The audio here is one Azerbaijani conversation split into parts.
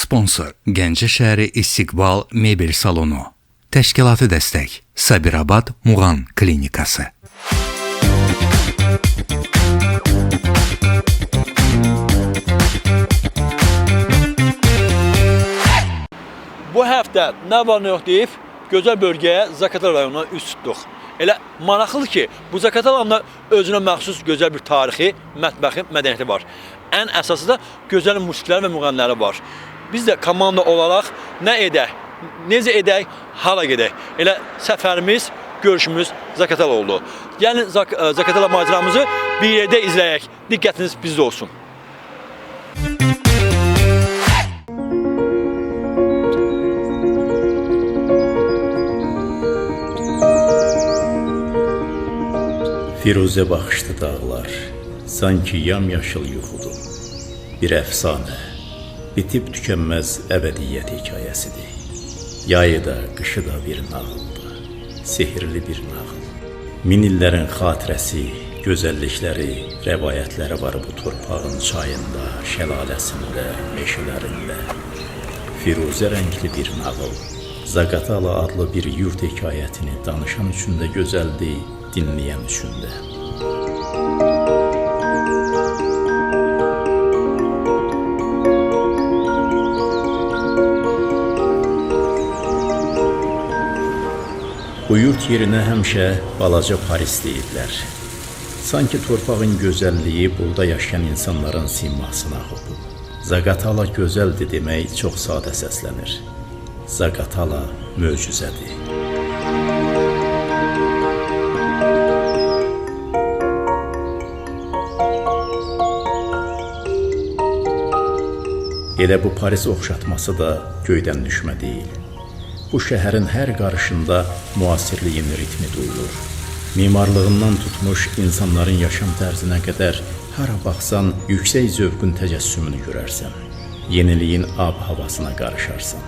Sponsor Gəncə şəhəri İstiqbal Mebel Salonu. Təşkilatı dəstək Sabirabad Muğan Klinikası. Bu həftə nə var nə yox deyib, gözəl bölgəyə Zaqatala rayonuna üst tutduq. Elə maraqlıdır ki, bu Zaqatalanın özünə məxsus gözəl bir tarixi, mətbəxi, mədəniyyəti var. Ən əsası da gözəl musiqiləri və müğənniləri var. Biz də komanda olaraq nə edək, necə edək, hara gedək. Elə səfərimiz, görüşümüz Zaqatala oldu. Yəni Zaqatala macəramızı bir yerdə izləyək. Diqqətiniz bizdə olsun. Firuzə baxışlı dağlar, sanki yamyaşıl yuxudur. Bir əfsanə, bitib tükənməz əbədiyyət hekayəsidir. Yayı da, qışı da bir nağıldır, sehirli bir nağıl. Min illərin xatirəsi, gözəllikləri, rəvayətləri var bu torpağın çayında, şəlaləsində, meşələrində. Firuzə rəngli bir nağıl, Zaqatala adlı bir yurt hekayətini danışan üçün də gözəldir, dinləyən üçün də. Bu yurt yerinə həmişə balaca Paris deyirlər. Sanki torpağın gözəlliyi burada yaşayan insanların simasına hopub. Zaqatala gözəldir demək çox sadə səslənir. Zaqatala möcüzədir. Elə bu Paris oxşatması da göydən düşmə deyil. Bu şəhərin hər qarışında müasirliyin ritmi duyulur. Mimarlığından tutmuş insanların yaşam tərzinə qədər hara baxsan yüksək zövqün təcəssümünü görərsən. Yeniliyin ab-havasına qarışarsan.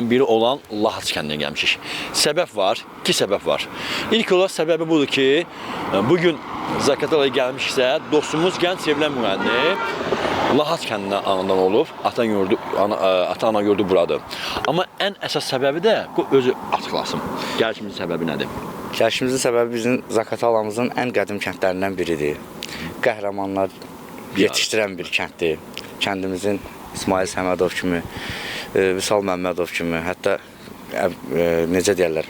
Biri olan Lahaç kəndinə gəlmişik. Səbəb var, iki səbəb var. İlk olaraq səbəbi budur ki, bugün Zaqatalaya gəlmişiksə, dostumuz gənc sevilən müğənni Lahaç kəndinə anadan olub, ata-ana yurdu buradır. Amma ən əsas səbəbi də bu özü açıqlasın. Gəlişimizin səbəbi nədir? Gəlişimizin səbəbi bizim Zaqatalamızın ən qədim kəndlərindən biridir. Qəhrəmanlar yetişdirən bir kənddir. Kəndimizin İsmail Səmədov kimi, Vüsal Məmmədov kimi, hətta necə deyərlər,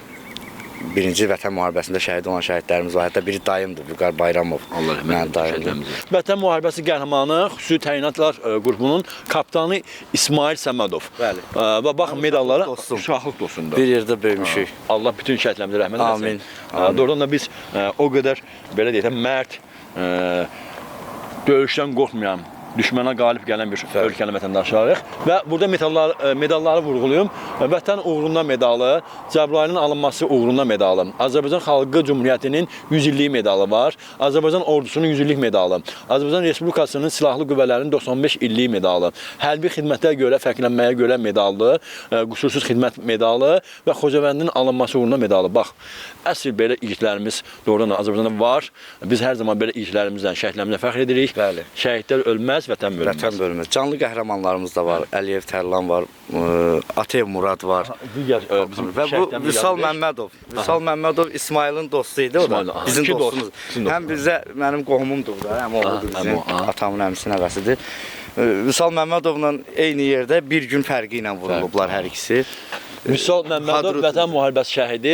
birinci Vətən müharibəsində şəhid olan şəhidlərimiz var. Hətta biri dayımdır, Vüqar Bayramov. Allah rəhmət eylesin. Vətən müharibəsi qəhrəmanı xüsusi təyinatlar qrupunun kapitanı İsmail Səmədov. Bəli. Və baxın medallara uşaqlıq dostunda. Bir yerdə böyümüşük. Allah bütün şəhidlərimizə rəhmət eləsin. Amin. Doğrudan da biz o qədər belə deyək, mərd, döyüşdən qorxmayan, düşmənə qalib gələn bir ölkəli vətəndaşlarıq və burada medalları vurğuluyum. Vətən uğrunda medalı, Cəbrayılın alınması uğrunda medalı, Azərbaycan Xalqı Cümhuriyyətinin 100 illik medalı var, Azərbaycan ordusunun 100 illik medalı, Azərbaycan Respublikasının silahlı qüvvələrinin 95 illik medalı, hərbi xidmətə görə, fərqlənməyə görə medalı, qüsursuz xidmət medalı və Xocavəndin alınması uğrunda medalı. Bax, əsl belə igidlərimiz doğrudan Azərbaycanda var. Biz hər zaman belə igidlərimizlə, şəhidlərimizlə fəxr edirik. Bəli. Şəhidlər ölməz, vətən bölünməz. Vətən bölünməz. Canlı qəhrəmanlarımız da var. Əliyev Tərlan var, Atev Murad var. Və bu Vüsal Məmmədov. Vüsal Məmmədov İsmailin dostu idi o da. Bizim dostumuz. Həm bizə, mənim qohumumdur da, həm oğludur bizim, atamın əmisi nəvəsidir. Vüsal Məmmədovla eyni yerdə bir gün fərqi ilə vurulublar hər ikisi. Vüsal Məmmədov Vətən müharibəsi şəhidi,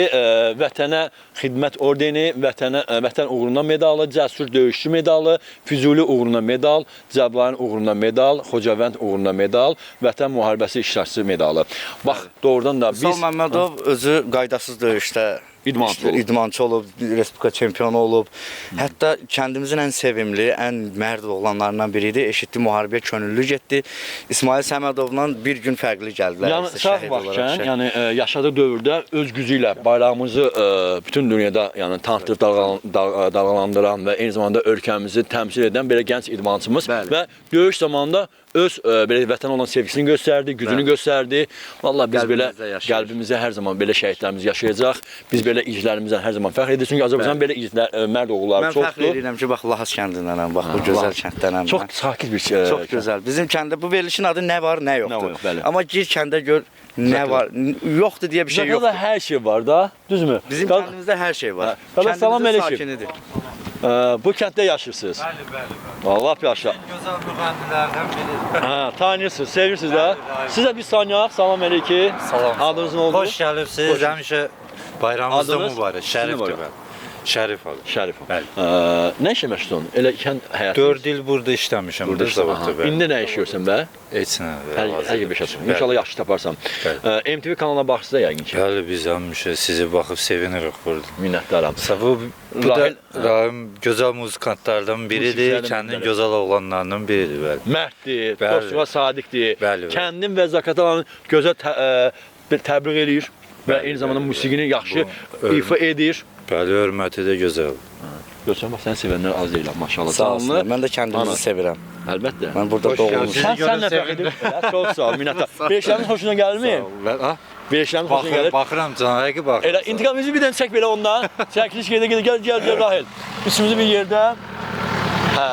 vətənə xidmət ordeni, vətən uğruna medalı, cəsur döyüşçü medalı, Füzuli uğruna medal, Cəbrayılın uğruna medal, Xocavənd uğruna medal, vətən müharibəsi iştirakçısı medalı. Bax, doğrudan da biz... Vüsal Məmmədov özü qaydasız döyüşdə idmançı olub, Respublika çempionu olub. Hətta kəndimizin ən sevimli, ən mərd oğlanlarından biri idi. Eşitdi, müharibəyə könüllü getdi. İsmail Səmədovla bir gün fərqli gəldilər. Yəni sağ vaxtkən, yəni yaşadığı dövrdə öz gücü ilə bayrağımızı bütün dünyada yəni tanıtıb dalğalandıran və eyni zamanda ölkəmizi təmsil edən belə gənc idmançımız və döyüş zamanında öz belə vətənə olan sevgisini göstərdi, gücünü göstərdi. Vallahi biz belə qəlbimizdə hər zaman belə şəhidlərimiz yaşayacaq. Biz belə igidlərimizdən hər zaman fəxr edirik. Çünki Azərbaycan belə igidlər, mərd oğulları çoxdur. Mən fəxr edirəm ki, bax Lahas kəndindənəm, bax bu gözəl kənddənəm. Çox sakit bir Çox gözəl. Bizim kəndə bu verilişin adı nə var, nə yoxdur. Amma gir kəndə gör nə var, yoxdur deyə bir şey yoxdur. Zakatda hər şey var da, düzmü? Bizim kəndimizdə hər şey var. Kəndimizin sakinidir. Bu kənddə yaşayırsınız. Allah yaşa. Gözəl müğənnilərdən biri. Tanıyırsınız, sevirsiniz də. Sizə bir saniyə, salam əleyki. Salam. Adınız nə oldu? Xoş gəlibsiniz. Həmişə bayramınızda mübarək. Şərifdir mən. Şərif abi. Şərif. Bəli. Nə işlə məşğulsun? Elə kənd həyatı. 4 il burada işləmişəm. Burada zavodda. İndi nə işləyirsən bə? Heç nə. Hər bir şey. İnşallah yaxşı taparsan. MTV kanalına baxırsınız da yəqin ki. Bəli, biz həmişə sizi baxıb sevinirik burada. Minnətdaram. Bu da Rahim gözəl muzikantlardan biridir, kəndin gözəl oğlanlarından biridir, bəli. Mərddir, dostluğa sadiqdir. Bəli. Kəndin və Zakatalanın gözəl təbliğ edir və eyni zamanda musiqini yaxşı ifa edir. Bəli, hörməti də gözəl. Görsən bax, sən sevənlər az deyil, maşallah. Sağ olsun. Mən də kəndimizi sevirəm. Əlbəttə. Mən burada doğulmuşam. Sən nə fərq edirsən? Çox sağ ol, minnətdar. Beşlərin xoşuna gəlirmi? Beşlərin xoşuna gəlir. Baxıram canım, həqiqi baxıram. Elə intiqamımızı bir dənə çək belə ondan. Çəkiliş gedə gəl Rahil. Üçümüzü bir yerdə. Hə.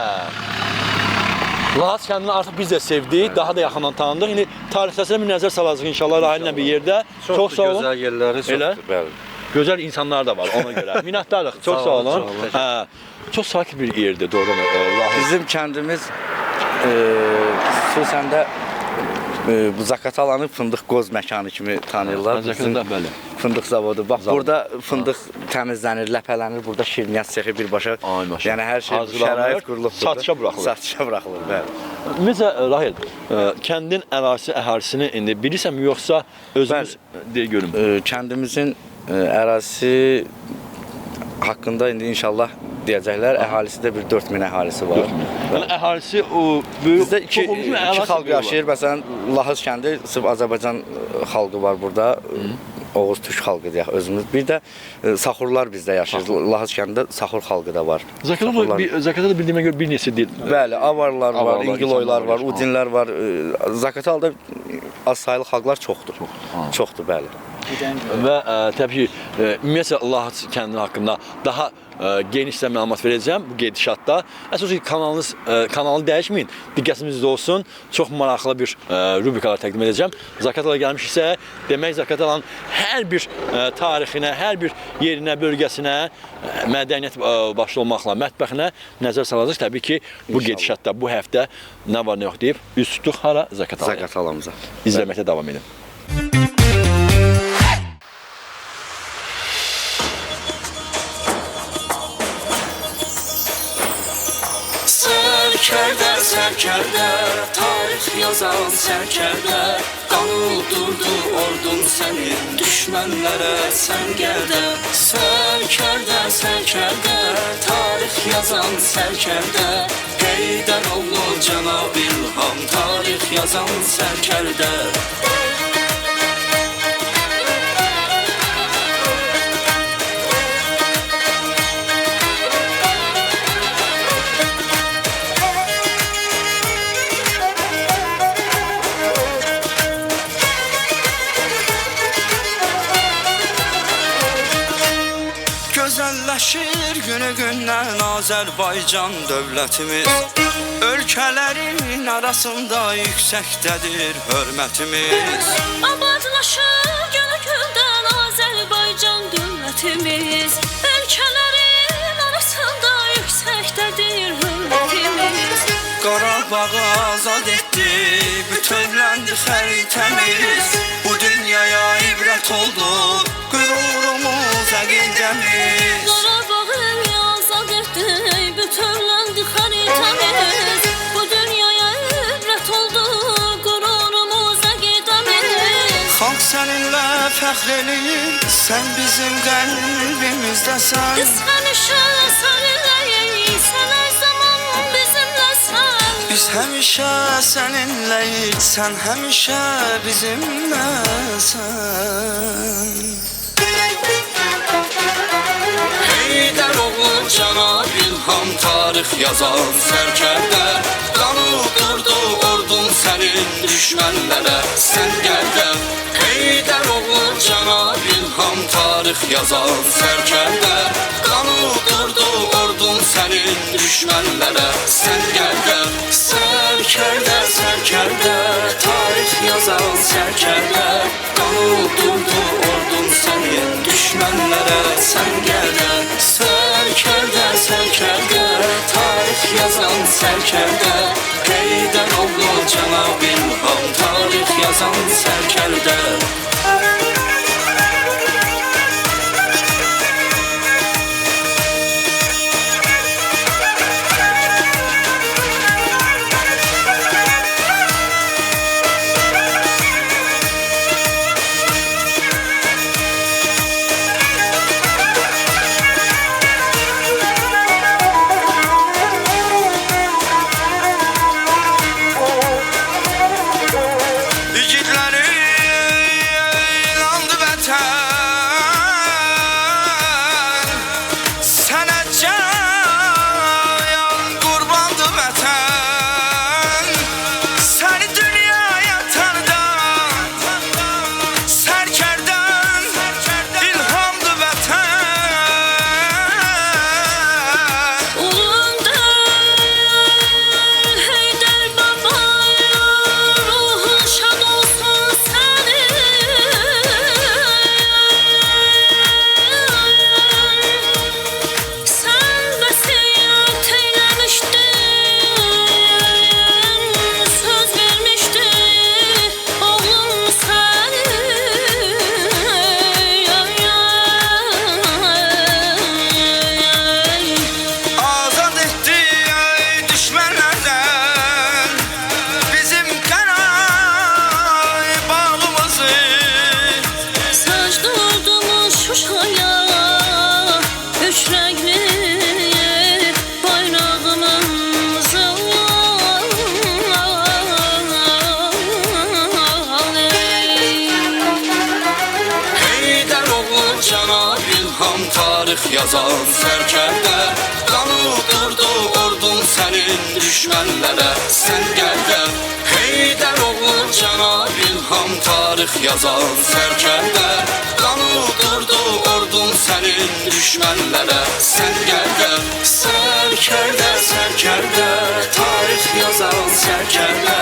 Lahas kəndini artıq biz də sevdik, daha da yaxından tanıdıq. İndi tarixçəsinə bir nəzər salacağıq inşallah Rahillə bir yerdə. Çox sağ olun. Gözəl yerləri çoxdur, bəli. Gözəl insanlar da var ona görə. Minnətdarıq. Çox sağ olun. Hə. Çox sakit bir yerdir doğrudan. Bizim kəndimiz xüsusən də bu Zakatalanı fındıq qoz məkanı kimi tanıyırlar. Zakatda bəli. Fındıq zavodu. Bax burada fındıq təmizlənir, ləpələnir. Burada şirniyyat sexi birbaşa. Yəni hər şey şərait qurulub burada. Satışa buraxılır. Satışa buraxılır, bəli. Necə Rahil, kəndin ərazisini indi bilirsəm yoxsa özünüz deyə görüm. Kəndimizin ərazisi haqqında indi inşallah deyəcəklər. Əhalisi də bir 4000 əhalisi var. Yəni əhalisi o böyük bizdə iki xalq yaşayır. Məsələn, Lahas kəndi sırf Azərbaycan xalqı var burada. Oğuz Türk xalqı deyək özümüz. Bir də Saxurlar bizdə yaşayır. Lahas kəndində Saxur xalqı da var. Zakatalda bildiyimə görə bir neçə dil. Bəli, avarlar var, İngiloylar var, Udinlər var. Zakatalda az saylı xalqlar çoxdur. Çoxdur, bəli. Və təbii ki, ümumiyyətlə Lahas kəndi haqqında daha geniş məlumat verəcəm bu gedişatda. Əsas ki, kanalı dəyişməyin, diqqətimizdə olsun. Çox maraqlı bir rubrikalar təqdim edəcəm. Zakatala gəlmişiksə, demək Zakatalanın hər bir tarixinə, hər bir yerinə, bölgəsinə, mədəniyyət başda olmaqla mətbəxinə nəzər salacaq. Təbii ki, bu gedişatda bu həftə nə var, nə yox deyib, üst tutuq hara Zakatalaya. Zakatalamıza. İzləməkdə davam edin. Sərkərdə, tarix yazan sərkərdə, qanı durdu ordun sənin düşmənlərə səngərdə. Sərkərdə, tarix yazan sərkərdə, Heydər oğlu Cənab İlham, tarix yazan sərkərdə. Gözəlləşir günü-gündən Azərbaycan dövlətimiz. Ölkələrin arasında yüksəkdədir hörmətimiz. Abadlaşır günü-gündən Azərbaycan dövlətimiz. Ölkələrin arasında yüksəkdədir hörmətimiz. Qarabağı azad etdi, bütövləndi xəritəmiz. Bu dünyaya ibrət oldu, qürurumuz, əqidəmiz. Qarabağı azad etdi, bütövləndi xəritəmiz. Bu dünyaya ibrət oldu, qürurumuz, əqidəmiz. Xalq səninlə fəxr eləyir, sən bizim qəlbimizdəsən. Biz həmişə səninləyik, sən hər zaman bizimləsən. Biz həmişə səninləyik, sən həmişə bizimləsən. Heydər oğlu Cənab İlham tarix yazan sərkərdə, qanı durdu ordun sənin düşmənlərə, sən gəldə. Heydər oğlu Cənab İlham tarix yazan sərkərdə, qanı durdu ordun sənin düşmənlərə, sən gəldə. Sərkərdə, sərkərdə, tarix yazan sərkərdə, qanı durdu ordun sənin düşmənlərə, sən gəldə. Sərkərdə, sərkərdə, tarix yazan sərkərdə, Heydər oğlu Cənab İlham tarix yazan sərkərdə. Yazan sərkərdə, qanı durdu ordun sənin düşmənlərə, sən gəldə. Heydər oğlu Cənab İlham tarix yazan sərkərdə, qanı durdu ordun sənin düşmənlərə, sən gəldə. Sərkərdə, sərkərdə, tarix yazan sərkərdə,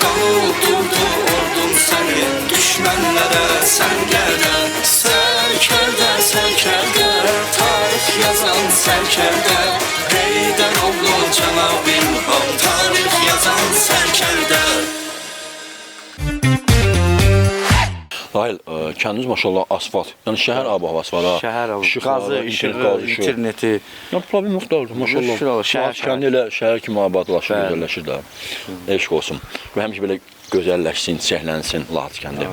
qanı durdu ordun sənin düşmənlərə, sən gəldə. Sərkərdə, sərkərdə, tarix yazan sərkərdə, Heydər oğlu Cənab İlham tarix yazan sərkərdə. Rahil, kəndiniz maşallah asfalt, yəni şəhər ab-havası var ha. Şəhər qazı, interneti. Yəni problem yoxdur, maşallah. Şəhər kəndi elə şəhər kimi abadlaşır, gözəlləşir də. Eşq olsun. Və həmişə belə gözəlləşsin, çiçəklənsin Lahat kəndi.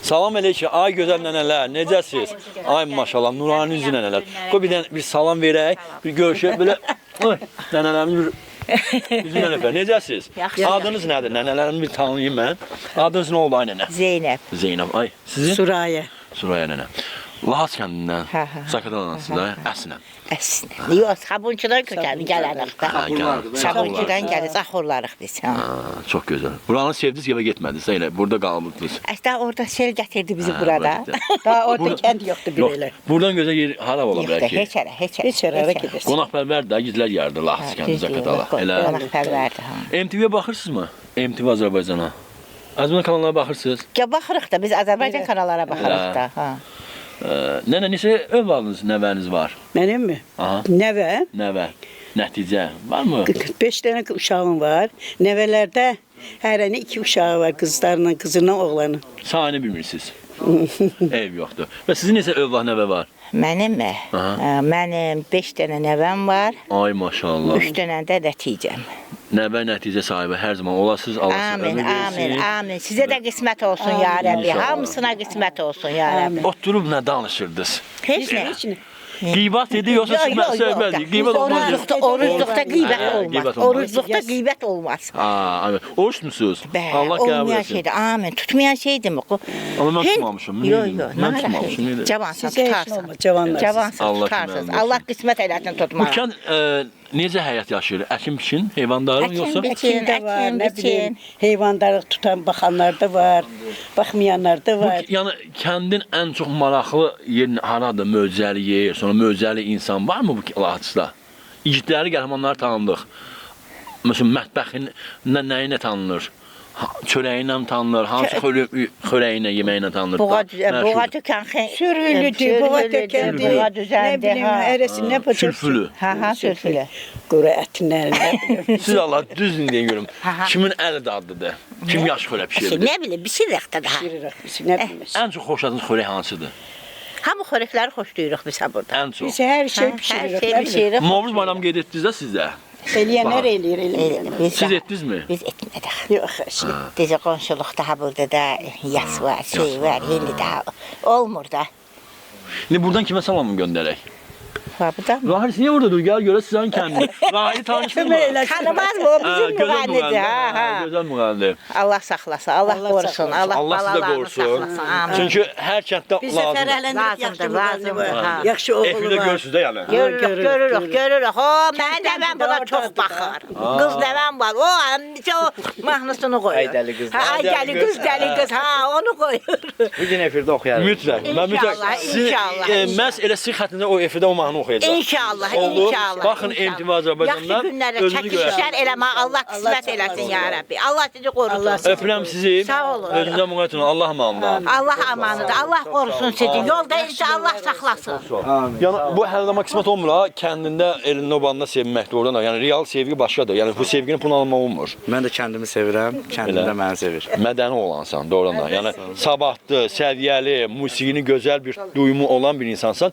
Salam əleykum, ay gözəl nənələr, necəsiz? Ay maşallah, nurani üzü nənələr. Qoy bir salam verək, bir görüşək, belə nənələrimiz bir üzü nənələr, necəsiz? Adınız nədir? Nənələrimi bir tanıyayım mən. Adınız nə oldu ay nənə? Zeynəb. Zeynəb, ay. Sizin? Surayə. Surayə nənə. Lahat kəndindən, Zaqatalanasız da, əsinəm. Əsinəm. Yox, Sabunçudan kökəni gələnik də. Sabunçudan gəlirik, axurlarıq biz. Çox gözəl. Buranı sevdiniz, evə getmədiniz, elə burada qalmışdınız. Əslində orada sel gətirdi bizi burada. Daha orada kənd yoxdur bir elə. Buradan gözəl yer hara ola bilər ki? Heç yerə, heç yerə. Heç yerə gedirsən. Qonaqpərvər də gizlər yerdir Lahat kəndi Zaqatala. Qonaqpərvərdir. MTV-yə baxırsınızmı? MTV Azərbaycana. Azərbaycan kanallara baxırsınız? Baxırıq da, biz Azərbaycan kanallara baxırıq da. Nənə, neçə övladınız, nəvəniz var? Mənim mi? Nəvə? Nəvə. Nəticə varmı? 5 dənə uşağım var. Nəvələrdə hərəni 2 uşağı var, qızlarla, qızından oğlanı. Sayını bilmirsiniz. Ev yoxdur. Və sizin neçə övlad nəvə var? Mənim mi? Mənim 5 dənə nəvəm var. Ay maşallah. 3 dənə də nəticəm. nəvə nəticə sahibi hər zaman olasınız. Allah sizə Amin, ömür amin, versin. amin. Sizə də qismət olsun ya Rəbbi. İnşallah. Hamısına qismət olsun ya Rəbbi. Oturub nə danışırdınız? Heç nə. Qeybət idi yoxsa siz mən söhbət? Qeybət olmaz. Orucluqda qeybət olmaz. qeybət olmaz. Orucluqda qeybət olmaz. Amin. Oruç musunuz? Allah qəbul Olmayan etsin. şeydir. Amin. Tutmayan şeydir mi? Amma mən tutmamışım. Yox, Mən tutmamışım. Nədir? Cavansan Sizə heç tutarsan. olmaz, cavanlar. Cavansan Allah tutarsınız. kömək Allah qismət eləsin Bu tutmağa. kənd necə həyat yaşayır? Əkin biçin, heyvandarlıq Əkin yoxsa? biçin. Əkin də var, Əkin, nə bilim, heyvandarlıq tutan baxanlar da var, baxmayanlar da Bu, var. yəni kəndin ən çox maraqlı yeri haradır? Möcəli yer, sonra möcəli insan varmı bu Laçında? İgidləri, qəhrəmanları tanındıq. Məsələn, mətbəxin nəyi ilə tanınır? Çörəyi ilə tanınır, hansı xörəyi ilə, yeməyi ilə tanınır? Buğa tökən Sürülüdür, buğa tökəndi, buğa nə düzəndi. bilim, ərəsi nə bacaq. Sülfülü. Ha, sülfülü. Quru ətinlər, nə bilim. Siz Allah düz deyin görüm. Ha. Kimin əli dadlıdır? Kim yaş xörə bişirir? Ne bilim, bir şey rəxtə daha. Pişiririk biz, nə bilməz. Ən çox xoşladığınız xörək hansıdır? Hamı xörəkləri xoşlayırıq biz ha burada. Ən çox. Biz hər şey Hər pişiririk, şey nə bilim. bişiririk. Novruz bayramı qeyd etdiniz də siz də? Eləyənlər eləyir, eləyir. Siz etdinizmi? Biz etmədik. Yox, şey. Bizə qonşuluqda ha burada da yas var, şey var, indi daha olmur da. İndi buradan kimə salamı göndərək? Ha burada mı? Rahil niyə burada dur? Gəl görə sizin kəndini. Rahili tanışdın mı? Tanımaz mı? O bizim müğənnidir. Ha. Gözəl müğənni. Allah saxlasın, Allah qorusun, Allah Allah sizə balalarını qorusun. saxlasın. Amin. Çünki hər kənddə Biz də lazımdır. fərəhlənirik, yaxşı Lazımdır, müğənni var. lazımdır. Yaxşı oğlu Efirdə var. görürsünüz də yəni. Görürük. O, mən Kənddən nəvəm bir buna də çox oradadır baxır. Qız nəvəm var. O, həmişə o mahnısını qoyur. Aydəli qız. Aydəli qız, dəli qız. Ha, onu qoyur. Bu gün efirdə oxuyarıq. Mütləq. Mən mütləq. İnşallah, Siz, inşallah. Məhz elə sizin xəttində o efirdə o mahnı oxuyacaq. İnşallah, Oldu. inşallah. Baxın inşallah. MTV Azərbaycandan Yaxşı günlərə özünüzü çəkilişlər görərsiniz. eləmə. Allah qismət eləsin ya Rəbbi. Allah sizi qorusun. Allah Öpürəm sizi. Sağ olun. Özünüzə müğayət olun. Allah amanında. Allah amanıdır. Allah qorusun sizi. Yolda isə Allah saxlasın. Yəni bu hər zaman qismət olmur ha. Kəndində elində obanda sevmək doğrudan da. Yəni real sevgi başqadır. Yəni bu sevgini pul almaq olmur. Mən də kəndimi sevirəm, kəndim də məni sevir. Mədəni olansan doğrudan da. Yəni sabahlı, səviyyəli, musiqini gözəl bir duyumu olan bir insansan.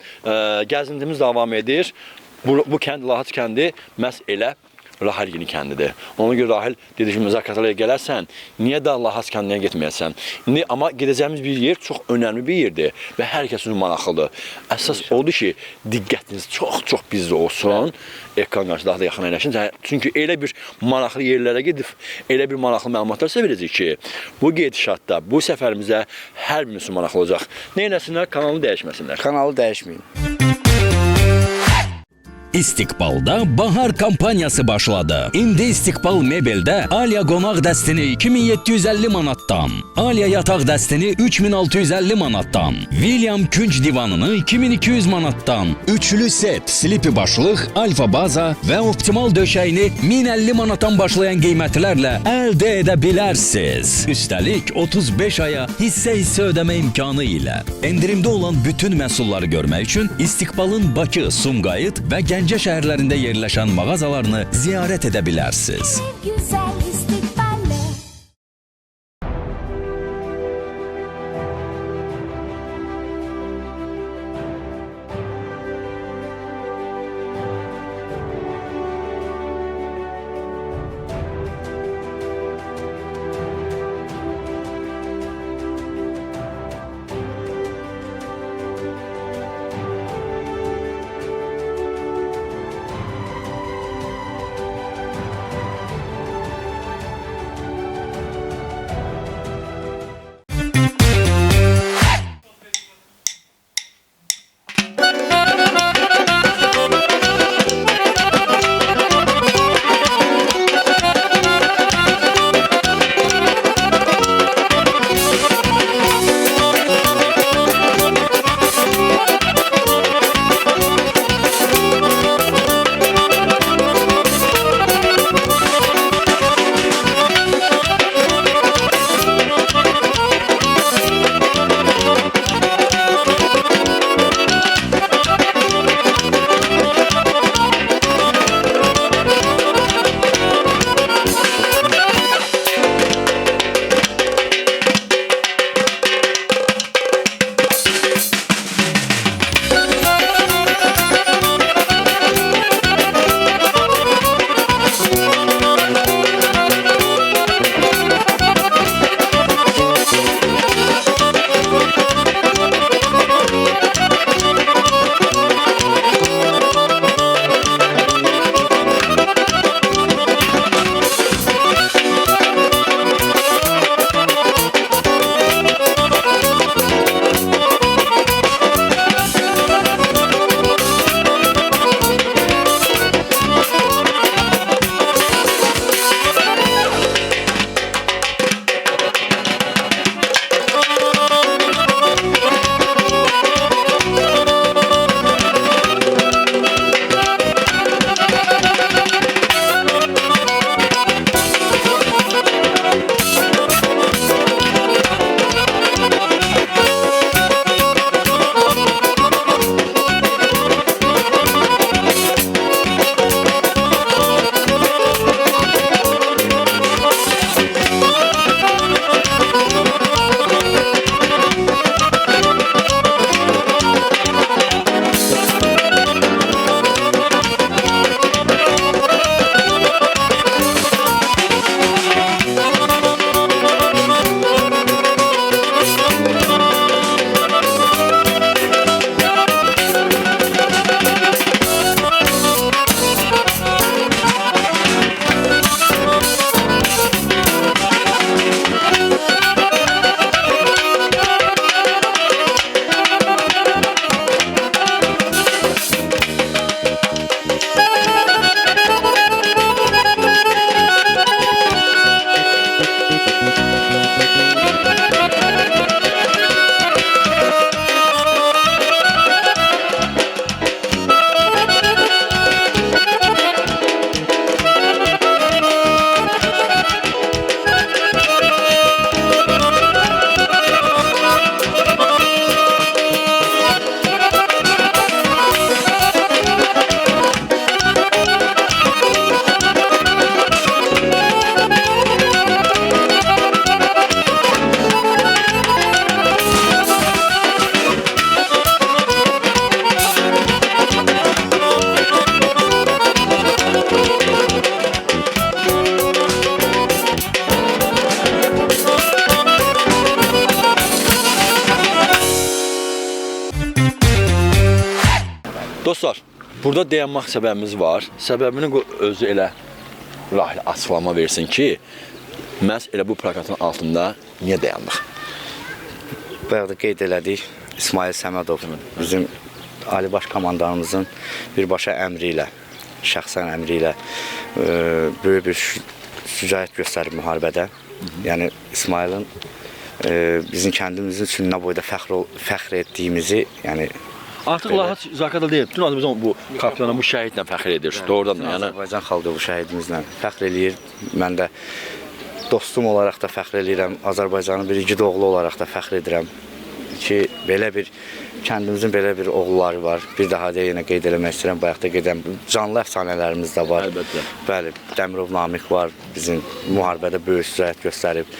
Gəzintimiz davam edir. Bu kənd Lahat kəndi məhz elə Rahil yeni kəndidir. Ona görə Rahil dedi ki, müzakirələrə gələrsən, niyə də Lahat kəndinə getməyəsən? Amma gedəcəyimiz bir yer çox önəmli bir yerdir və hər kəs üçün maraqlıdır. Əsas odur ki, diqqətiniz çox bizdə olsun. Ekran qarşısında daha da yaxın əyləşin. Çünki elə bir maraqlı yerlərə gedib, elə bir maraqlı məlumatlar sizə verəcək ki, bu gedişatda, bu səfərimizə hər birimiz maraqlı olacaq. Neynəsinlər? Kanalı dəyişməsinlər. Kanalı dəyişməyin. İstiqbalda bahar kampaniyası başladı. İndi İstiqbal Mebeldə Aliya qonaq dəstini 2750 manatdan, Aliya yataq dəstini 3650 manatdan, William Künc divanını 2200 manatdan, üçlü set, slipi başlıq, alfa baza və optimal döşəyini 1050 manatdan başlayan qiymətlərlə əldə edə bilərsiniz. Üstəlik 35 aya hissə ödəmə imkanı ilə. Endirimdə olan bütün məhsulları görmək üçün İstiqbalın Bakı, Sumqayıt və Gəncə şəhərlərində yerləşən mağazalarını ziyarət edə bilərsiniz. Güzel istikballe. Dostlar, burada dayanmaq səbəbimiz var. Səbəbini özü elə Rahil açıqlama versin ki, məhz elə bu plakatın altında niyə dayandıq? Bayaq da qeyd elədik, İsmail Səmədov bizim Ali Baş Komandanımızın birbaşa əmri ilə, şəxsən əmri ilə böyük bir şücaət göstərib müharibədə. Yəni İsmailin bizim kəndimizin üçün nə boyda fəxr etdiyimizi, yəni Artıq Lahat Zakada deyib, bütün Azərbaycan bu kapitana, bu şəhidlə fəxr edir. Doğrudan da, yəni Azərbaycan xalqı bu şəhidimizlə fəxr eləyir. Mən də dostum olaraq da fəxr eləyirəm. Azərbaycanın bir igid oğlu olaraq da fəxr edirəm ki, belə bir kəndimizin belə bir oğulları var. Bir daha da yenə qeyd eləmək istəyirəm. Bayaq da qedən canlı əfsanələrimiz də var. Əlbəttə. Bəli, Dəmirov Namiq var. Bizim müharibədə böyük şücaət göstərib.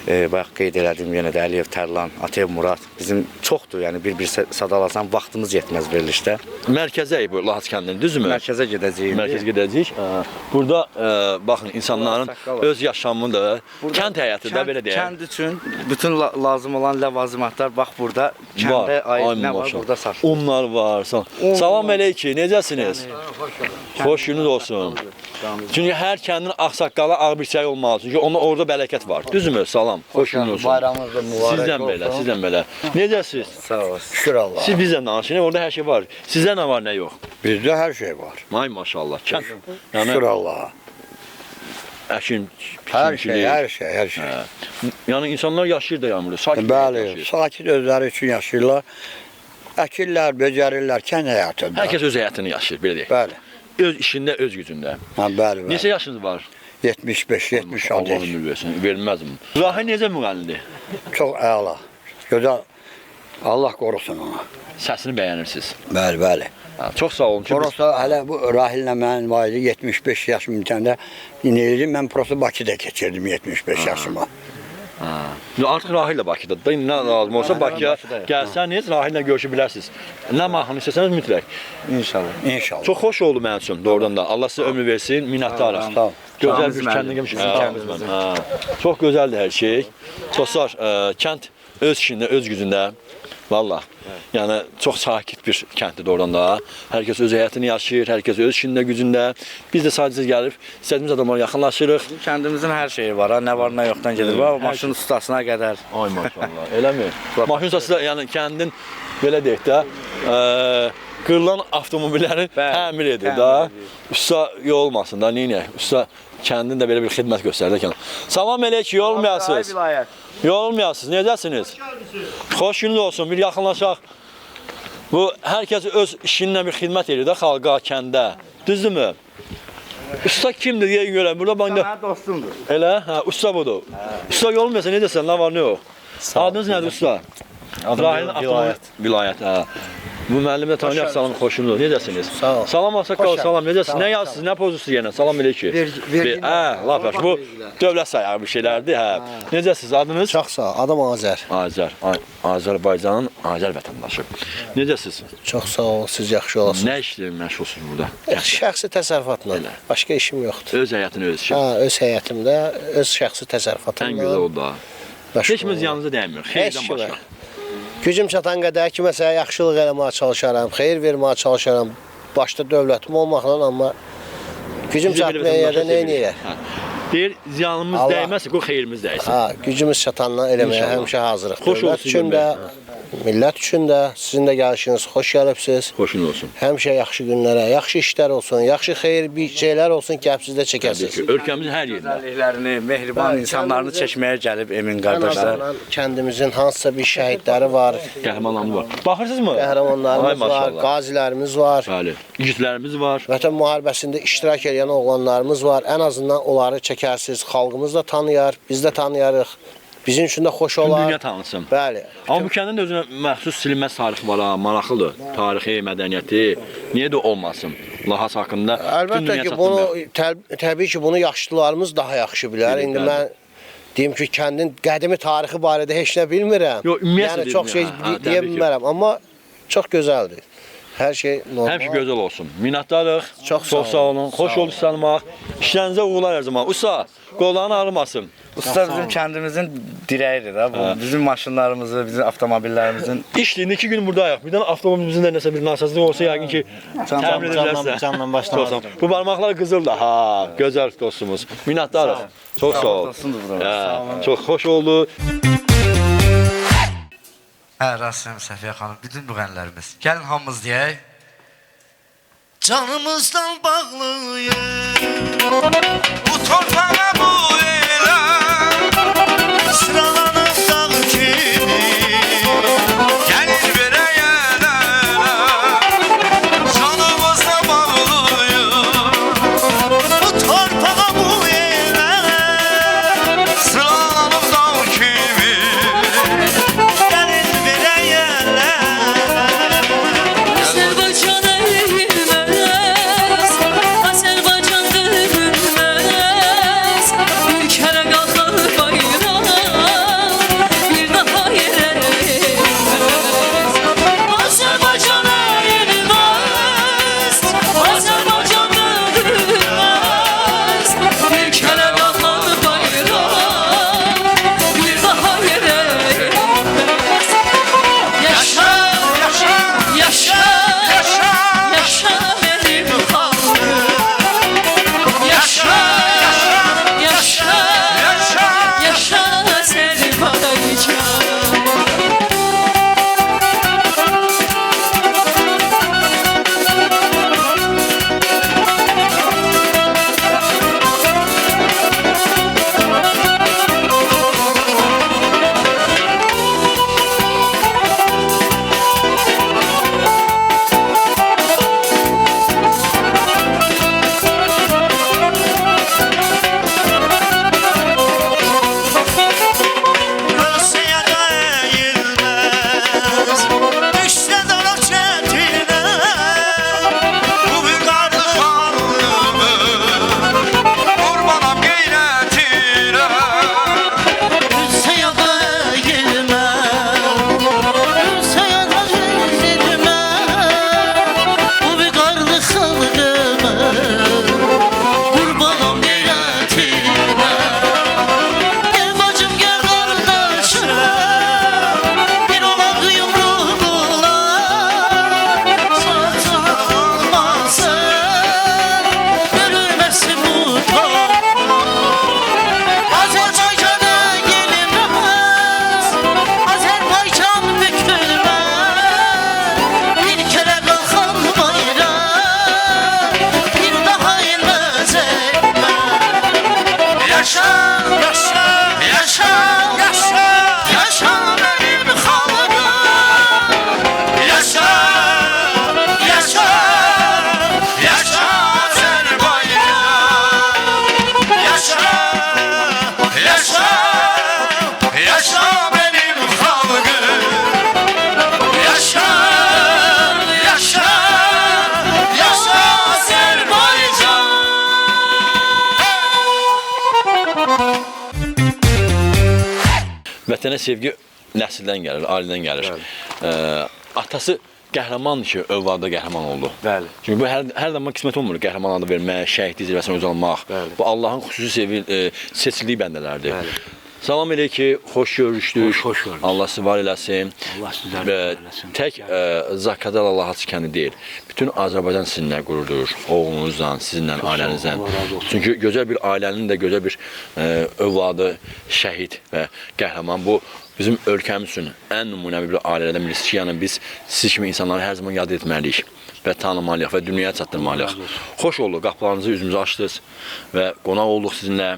Bayaq qeyd elədim yenə də Əliyev Tərlan, Atev Murad. Bizim çoxdur, yəni bir-bir sadalasan vaxtımız yetməz verilişdə. Mərkəzəyik bu Lahat kəndinin, düzdürmü? Mərkəzə gedəcəyik. Mərkəzə gedəcəyik. Burada baxın insanların öz yaşamıdır. Kənd həyatı da belə deyək. Kənd üçün bütün lazım olan ləvazimatlar bax burada kəndə aid nə var burada saçılır. Unlar var. Salam əleyki, necəsiniz? Xoş gününüz olsun. Çünki hər kəndin ağsaqqalı ağ bir çay olmalı. Çünki onun orada bərəkət var. Düzdürmü? Salam. Xoş gününüz olsun. Bayramınız da mübarək olsun. Sizdən belə. Necəsiz? Sağ olasın. Şükür Allah. Siz bizlə danışın. Orada hər şey var. Sizdə nə var, nə yox? Bizdə hər şey var. Ay maşallah. Kənd. Şükür Allaha. Əkin, Hər şey. Yəni insanlar yaşayır da yağmurda. Sakit Bəli, yaşayır. sakit özləri üçün yaşayırlar. Əkirlər, becərirlər kənd həyatında. Hər kəs öz həyatını yaşayır, belə deyək. Bəli. Öz işində, öz gücündə. Bəli. Neçə yaşınız var? 75, 76 Allah yaş. ömür versin, verilməz mi? Rahil necə müğənnidir? Çox əla. Gözəl. Allah qorusun onu. Səsini bəyənirsiniz. Bəli. Çox sağ olun ki, Prosta hələ bu Rahillə mənim var idi 75 yaşım bitəndə inəyirdim. Mən prosta Bakıda keçirdim 75 yaşıma. Artıq Rahillə Bakıda da nə lazım olsa Bakıya gəlsəniz, Rahillə görüşə bilərsiniz. Nə mahnı istəsəniz mütləq. İnşallah. Çox xoş oldu mənim üçün doğrudan da. Allah sizə ömür versin, minnətdarıq. Sağ ol. Gözəl bir kəndin Çox gözəldir hər şey. Dostlar, kənd öz işində, öz gücündə. Valla. Yəni çox sakit bir kənddir doğrudan da. Hər kəs öz həyatını yaşayır, hər kəs öz işində, gücündə. Biz də sadəcə gəlib istədiyimiz adamlara yaxınlaşırıq. Kəndimizin hər şeyi var, nə var, nə yoxdan gedir. Maşın ustasına qədər. Ay maşallah, eləmi? Maşın ustası da yəni kəndin belə deyək də, qırılan avtomobilləri təmir edir da. Usta olmasın da, neynəyək? Usta kəndin də belə bir xidmət göstərir. Salam əleyki, yorulmayasınız. Yorulmayasınız, necəsiniz? Xoş gününüz olsun, bir yaxınlaşaq. Bu, hər kəs öz işinlə bir xidmət edir də xalqa, kəndə. Düzdürmü? Usta kimdir deyə görəm, burada bax Mənim dostumdur. Elə? Hə, usta budur. Usta yorulmayasa, necəsən, nə var, nə yox? Adınız nədir usta? Vilayət. Vilayət, hə. Bu müəllim də tanıyaq, salam, xoşunuz. Necəsiniz? Sağ ol. Salam Asakal, salam. Necəsiniz? Nə yazsınız? Nə pozusuz yenə? Salam eləyiki. Laf yaxşı. Bu dövlət sayağı bir şeylərdir, hə. Necəsiniz? Adınız? Çox sağ ol. Adım Azər. Azər. Azərbaycanın Azər vətəndaşı. Necəsiniz? Çox sağ ol. Siz yaxşı olasınız. Nə işlə məşğulsunuz burada? Şəxsi təsərrüfatla. Başqa işim yoxdur. Öz həyatını öz işi. Hə, öz həyatımda, öz şəxsi təsərrüfatımla. Ən gözəl oldu da. Heç mi ziyanınıza dəymir? Xeyirdən başqa. Gücüm çatan qədər ki, məsələn, yaxşılıq eləməyə çalışaram, xeyir verməyə çalışaram. Başda dövlətim olmaqla, amma gücüm çatmayan yerdə nə eləyək? Deyir, ziyanımız dəyməsə, qoy xeyrimiz dəysin. Hə, gücümüz çatanla eləməyə həmişə hazırıq. Dövlət üçün də, millət üçün də sizin də gəlişiniz xoş gəlibsiz. Xoşunuz olsun. Həmişə yaxşı günlərə, yaxşı işlər olsun, yaxşı xeyir bir şeylər olsun ki, siz də çəkəsiniz. Ölkəmizin hər yerində. Gözəlliklərini, mehriban insanlarını çəkməyə gəlib Emin qardaşlar. Kəndimizin hansısa bir şəhidləri var. Qəhrəmanlarımız var. Baxırsınızmı? Qəhrəmanlarımız var, qazilərimiz var. Bəli, igidlərimiz var. Vətən müharibəsində iştirak edən oğlanlarımız var. Ən azından onları çəkərsiniz. Xalqımız da tanıyar, biz də tanıyarıq. Bizim üçün də xoş olar. Dünya tanısın. Bəli. Amma bu kəndin də özünə məxsus silinməz tarixi var ha, maraqlıdır. Tarixi, mədəniyyəti. Niyə də olmasın? Lahas haqqında Əlbəttə ki, bunu təbii ki, bunu yaşlılarımız daha yaxşı bilər. İndi mən deyim ki, kəndin qədimi tarixi barədə heç nə bilmirəm. Yox, ümumiyyətlə yəni çox şey deyə bilmərəm, amma çox gözəldir. Hər şey normal. Həmişə gözəl olsun. Minnətdarıq. Çox sağ olun. Xoş oldu tanımaq. İşlərinizə uğurlar hər zaman. Usta, qollarını ağrımasın. Usta bizim kəndimizin dirəyidir də bu. Bizim maşınlarımızı, bizim avtomobillərimizin. İşliyində 2 gün buradayıq. Birdən avtomobilimizin də nəsə bir nasazlıq olsa yəqin ki təmin edəcəksə. Canla başlamaq. Bu barmaqlar qızıldır. Ha, gözəl dostumuz. Minnətdarıq. Çox sağ ol. Çox xoş oldu. Rasim Səfiyə xanım, bütün müğənnilərimiz. Gəlin hamımız deyək. Canımızdan bağlıyıq bu torpağa bu elə sıralanıb dağ kimi gəlir verəyənə canımızdan bağlıyıq bu torpağa bu elə sıralanıb dağ kimi gəlir verəyənə Azərbaycan eğilməz, Azərbaycan dövülməz, bir kərə qalxar bayraq, bir daha yerə eğilməz. Azərbaycan eğilməz, Azərbaycan dövülməz, bir kərə qalxar bayraq, bir daha yerə eğilməz. Yaşa, yaşa, yaşa. Yaşa benim xalqım, yaşa, yaşa, yaşa Azərbaycan. Rusya da eğilmez, düşse dara çetine, bu bir karlı xanlımı, qurbanam qeyrətinə. Rusya da eğilmez, Rusya da eğilmez, bu bir karlı xanlımı, qurbanam qeyrətinə. Gel bacım gel kardeşim, bir olak yumruğuna, satın almasın, görülmesin bu toprak. Azerbaycan'a gelinmez, Azerbaycan bükülmez, bir kere kalkan bayrak, bir daha inmez ekmek. Yaşa, yaşa, yaşa, yaşa, yaşa benim xalqım. Yaşa, yaşa, yaşa Azərbaycan. Yaşa, yaşa, yaşa benim xalqım. Yaşa, yaşa, yaşa Azərbaycan. Vətənə sevgi nəsildən gəlir, ailədən gəlir. Atası qəhrəmandır ki, övladı qəhrəman oldu. Bəli. Çünki bu hər zaman qismət olmur qəhrəman adı vermək, şəhidlik zirvəsinə uzanmaq. Bu Allahın xüsusi seçildiyi bəndələrdir. Salam elə ki, xoş görüşdük. Xoş gördük. Allah sizi var eləsin. Allah sizləri var eləsin. Tək Zakkadal Allah kəndi deyil. Bütün Azərbaycan sizinlə qürur duyur. Oğlunuzla, sizinlə, ailənizlə. Çünki gözəl bir ailənin də gözəl bir övladı, şəhid və qəhrəman. Bu bizim ölkəmiz üçün ən nümunəvi bir ailələrdən birisi ki, yəni biz siz kimi insanları hər zaman yad etməliyik və tanımalıyıq və dünyaya çatdırmalıyıq. Xoş oldu, qapılarınızı üzümüzə açdınız və qonaq olduq sizinlə.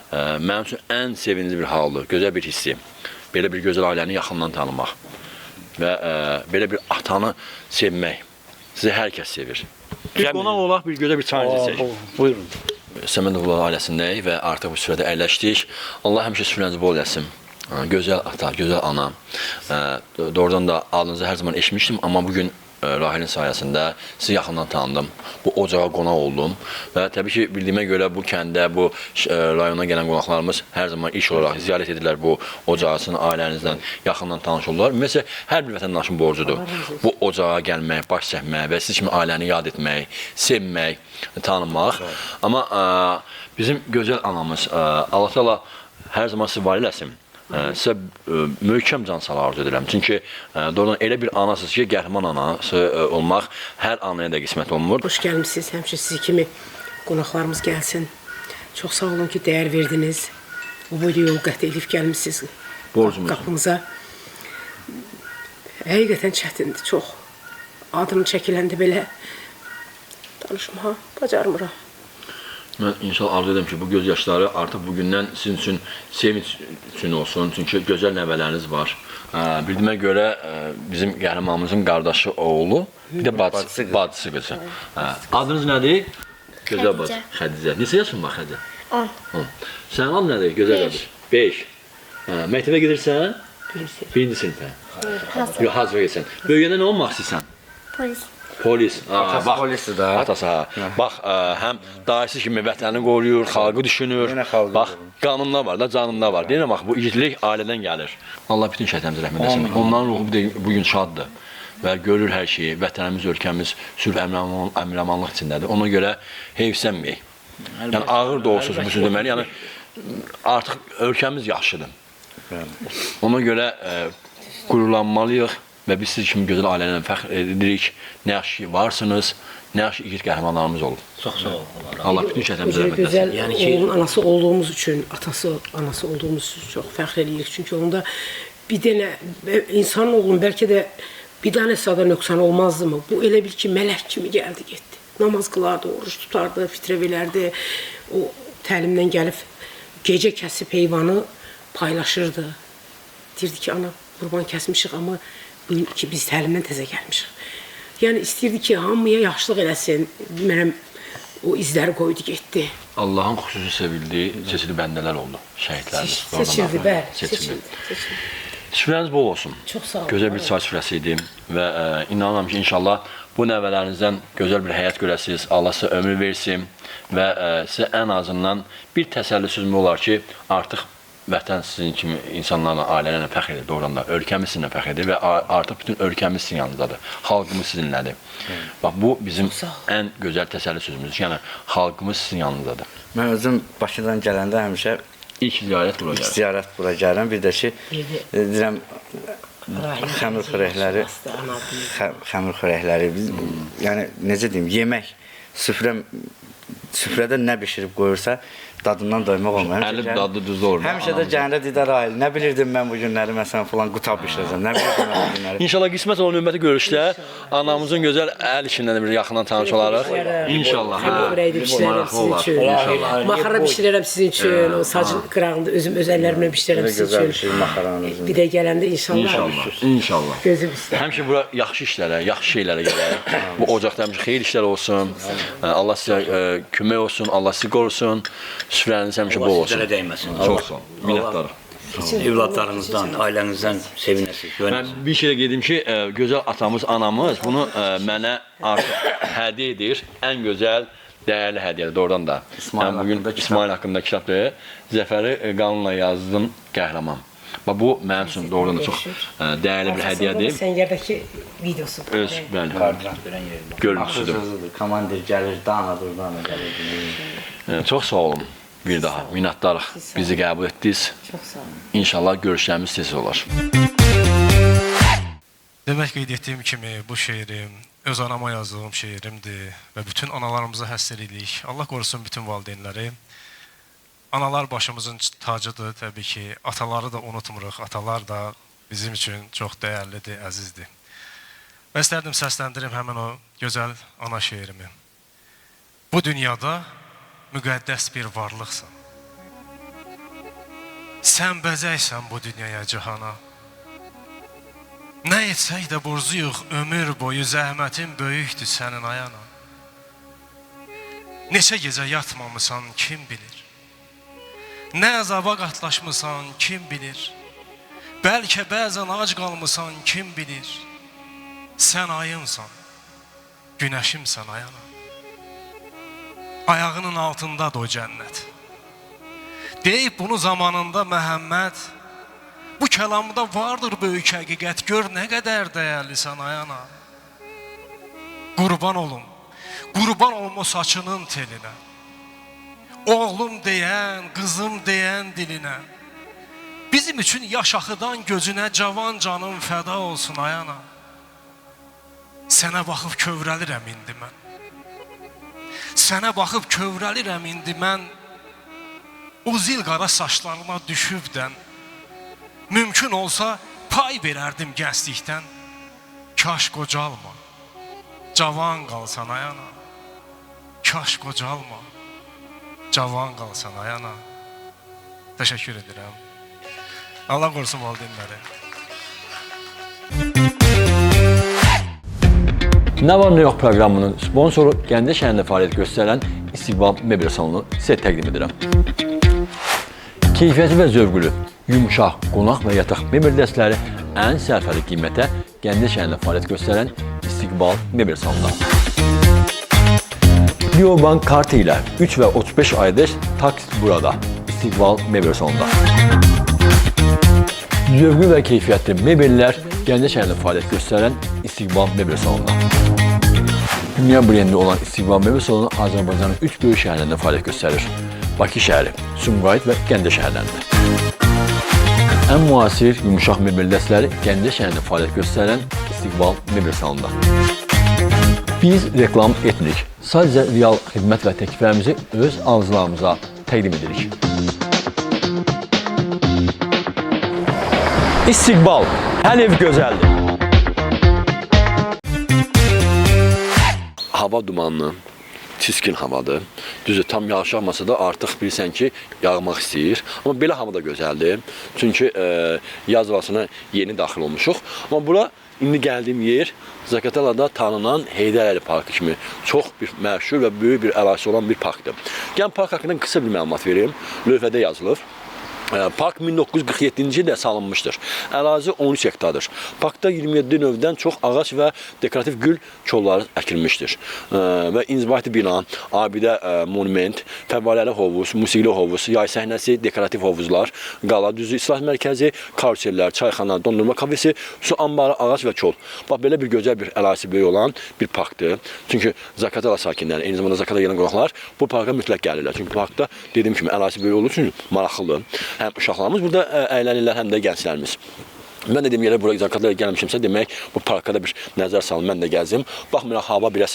Mənim üçün ən sevinci bir haldır, gözəl bir hissi. Belə bir gözəl ailəni yaxından tanımaq və belə bir atanı sevmək. Sizi hər kəs sevir. Bir qonaq olaq, bir gözəl bir çay içək. Buyurun. Səmədoğlu ailəsindəyik və artıq bu süfrədə əyləşdik. Allah həmişə süfrənizi bol eləsin. Gözəl ata, gözəl ana. Doğrudan da adınızı hər zaman eşitmişdim, amma bugün Rahilin sayəsində sizi yaxından tanıdım. Bu ocağa qonaq oldum və təbii ki, bildiyimə görə bu kəndə, bu rayona gələn qonaqlarımız hər zaman iş olaraq ziyarət edirlər bu ocağı, sizin ailənizdən yaxından tanış olurlar. Ümumiyyətlə, hər bir vətəndaşın borcudur bu ocağa gəlmək, baş çəkmək və siz kimi ailəni yad etmək, sevmək, tanımaq. Amma bizim gözəl anamız, Allah Teala hər zaman sizi var eləsin. Sizə möhkəm can sağlığı arzu edirəm. Çünki doğrudan elə bir anasınız ki, qəhrəman anası olmaq hər anaya da qismət olunmur. Xoş gəlmişsiniz, həmişə sizi kimi qonaqlarımız gəlsin. Çox sağ olun ki, dəyər verdiniz. Bu boyda yol qət edib gəlmişsiniz qapımıza. Həqiqətən çətindir, çox. Adını çəkiləndə belə danışmağa bacarmıram. Mən inşallah arzu edirəm ki, bu göz yaşları artıq bugündən sizin üçün sevinç üçün olsun. Çünki gözəl nəvələriniz var. Bildiyimə görə bizim qəhrəmanımızın qardaşı oğlu, bir də bacısı qızı. Adınız nədir? Gözəl bacı. Xədicə. Neçə yaşın var Xədicə? 10. Sənin adın nədir? Gözəl qardaş. 5. Məktəbə gedirsən? 1-ci sinifə. Yox, hazır gedirsən. Böyüyəndə nə olmaq istəyirsən? Polis. Polis. Atası polisdir da. Atası, bax, həm dayısı kimi vətəni qoruyur, xalqı düşünür. Bax, qanında var da, canında var. Deyirəm, bax, bu igidlik ailədən gəlir. Allah bütün şəhətlərimizə rəhmət etsin. Onların ruhu bugün şaddır və görür hər şeyi. Vətənimiz, ölkəmiz sülh əmramanlıq içindədir. Ona görə heyfsənməyək. Yəni, ağır da olsun bu söz deməli. Yəni, artıq ölkəmiz yaxşıdır. Ona görə qürurlanmalıyıq. Və biz siz kimi gözəl ailələrlə fəxr edirik. Nə yaxşı ki varsınız, nə yaxşı igid qəhrəmanlarımız olub. Çox sağ olun. Allah bütün şəhətlərimizə rəhmət etsin. Gözəl oğlun anası olduğumuz üçün, atası, anası olduğumuz üçün çox fəxr edirik. Çünki onda bir dənə insan oğlun bəlkə də bir dənə sada nöqsan olmazdı mı? Bu elə bil ki, mələk kimi gəldi, getdi. Namaz qılardı, oruç tutardı, fitrə verərdi. O təlimdən gəlib gecə kəsib heyvanı paylaşırdı. Deyirdi ki, ana, qurban kəsmişik, amma ki, biz təlimdən təzə gəlmişik. Yəni, istəyirdi ki, hamıya yaxşılıq eləsin. Mənəm o izləri qoydu, getdi. Allahın xüsusi sevildiyi, seçili bəndələr oldu, şəhidlərimiz. Seçildi, bəli, seçildi. Süfrəniz bol olsun. Çox sağ olun. Gözəl bir çay süfrəsi idi və inanıram ki, inşallah bu nəvələrinizdən gözəl bir həyat görəsiniz, Allah sizə ömür versin və sizə ən azından bir təsəlli sözüm olar ki, artıq vətən sizin kimi insanlarla, ailələrlə fəxr edir, doğrudan da ölkəmiz sizinlə fəxr edir və artıq bütün ölkəmiz sizin yanındadır, xalqımız sizinlədir. Bax, bu bizim ən gözəl təsəlli sözümüzdür, yəni xalqımız sizin yanındadır. Mən özüm Bakıdan gələndə həmişə İlk ziyarət bura gəlirəm. Ziyarət bura gəlirəm, bir də ki, deyirəm, xəmir xörəkləri, yəni necə deyim, yemək, süfrədə nə bişirib qoyursa, dadından doymaq olmur. Əli dadı düz olmur. Həmişə də gələndə Didar Rahil, nə bilirdim mən bu günləri, məsələn, falan qutab bişirəcəm, nə bilirdim mən bu günləri. İnşallah qismət olan növbəti görüşdə anamızın gözəl əl işindən bir yaxından tanış olarıq. İnşallah. Xörəkdə bişirərəm sizin üçün. Maxara bişirərəm sizin üçün, o sacın qırağında özüm öz əllərimlə bişirərəm sizin üçün. Bir də gələndə inşallah. İnşallah. Gözüm istər. Həmişə bura yaxşı işlərə, yaxşı şeylərə gələrək. Bu ocaqda həmişə xeyir işlər olsun. Allah sizə kömək olsun, Allah sizi qorusun. Süfrəniz həmişə bol olsun. Sizlərə dəyməsin. Çox sağ olun. Minnətdarıq. Evladlarınızdan, ailənizdən sevinəsiniz. Mən bir şey qedim ki, gözəl atamız, anamız bunu mənə artıq hədiyyə edir. Ən gözəl, dəyərli hədiyyədir, doğrudan da. Mən bugün İsmail haqqında kitabdır. Zəfəri qanunla yazdım, qəhrəman. Bu, mənim üçün doğrudan da çox dəyərli bir hədiyyədir. Səngərdəki videosu. Öz, bəli, görüntüsüdür. Komandir gəlir, dana gəlir. Çox sağ olun. Bir daha minnətdarıq. Bizi qəbul etdiniz. İnşallah görüşlərimiz tez olar. Demək qeyd etdiyim kimi bu şeirim öz anama yazdığım şeirimdir və bütün analarımıza həsr edirik. Allah qorusun bütün valideynləri. Analar başımızın tacıdır təbii ki. Ataları da unutmuruq. Atalar da bizim üçün çox dəyərlidir, əzizdir. Və istərdim səsləndirim həmin o gözəl ana şeirimi. Bu dünyada müqəddəs bir varlıqsan. Sən bəzəksən bu dünyaya, cihana. Nə etsək də borcuyuq ömür boyu, zəhmətin böyükdür sənin ayana. Neçə gecə yatmamısan, kim bilir? Nə əzaba qatlaşmısan, kim bilir? Bəlkə bəzən ac qalmısan, kim bilir. Sən ayımsan, günəşimsən ayana. Ayağının altındadır o cənnət. Deyib bunu zamanında Məhəmməd, bu kəlamda vardır böyük həqiqət, gör nə qədər dəyərlisən ayana. Qurban olum o saçının telinə. Oğlum deyən, qızım deyən dilinə. Bizim üçün yaşaxıdan gözünə cavan canım fəda olsun ayana. Sənə baxıb kövrəlirəm indi mən. Sənə baxıb kövrəlirəm indi mən. O zil qara saçlarına düşübdən. Mümkün olsa pay verərdim gənclikdən. Kaş qocalma, cavan qalsan ayana. Kaş qocalma, cavan qalsan ayana. Təşəkkür edirəm. Allah qorusun valideynləri. Nə var nə yox proqramının sponsoru Gəncə şəhərində fəaliyyət göstərən İstiqbal Mebel salonu sizə təqdim edirəm. Keyfiyyəti və zövqlü, yumuşaq, qonaq və yataq mebel dəstləri ən sərfəli qiymətə Gəncə şəhərində fəaliyyət göstərən İstiqbal Mebel salonunda. Biobank kartı ilə 3 və 35 aydır taksit burada İstiqbal Mebel salonunda. Zövqlü və keyfiyyətli mebellər Gəncə şəhərində fəaliyyət göstərən İstiqbal Mebel salonunda. Dünya brendi olan İstiqbal Mebel salonu Azərbaycanın 3 böyük şəhərlərində fəaliyyət göstərir. Bakı şəhəri, Sumqayıt və Gəncə şəhərlərində. Ən müasir, yumuşaq mebel dəstləri Gəncə şəhərində fəaliyyət göstərən İstiqbal Mebel salonunda. Biz reklam etmirik. Sadəcə real xidmət və təkliflərimizi öz alıcılarımıza təqdim edirik. İstiqbal, hər ev gözəldir. Hava dumanlı, çiskin havadır. Düzdür, tam yağış yağmasa da artıq bilirsən ki, yağmaq istəyir. Amma belə hava da gözəldir. Çünki yaz havasına yeni daxil olmuşuq. Amma bura indi gəldiyim yer Zaqatalada tanınan Heydər Əli Parkı kimi çox bir məşhur və böyük bir ərazisi olan bir parkdır. Gəlin park haqqında qısa bir məlumat vereyim. Lövhədə yazılır. Park 1947-ci ildə salınmışdır. Ərazi 13 hektardır. Parkda 27 növdən çox ağac və dekorativ gül kolları əkilmişdir. Və inzibati bina, abidə monument, fəvvaləli hovuz, musiqili hovuz, yay səhnəsi, dekorativ hovuzlar, qala düzü, islah mərkəzi, karusellər, çayxana, dondurma kafesi, su ambarı, ağac və kol. Bax, belə bir gözəl bir ərazisi böyük olan bir parkdır. Çünki Zaqatala sakinləri, eyni zamanda Zaqatala gələn qonaqlar bu parka mütləq gəlirlər. Çünki parkda dediyim kimi ərazisi böyük olduğu üçün maraqlıdır. Həm uşaqlarımız burada əylənirlər, həm də gənclərimiz. Mən dediyim yerə buraya Zaqatalaya gəlmişimsə, demək bu parka da bir nəzər salın, mən də gəzdim. Baxmayaraq, hava biraz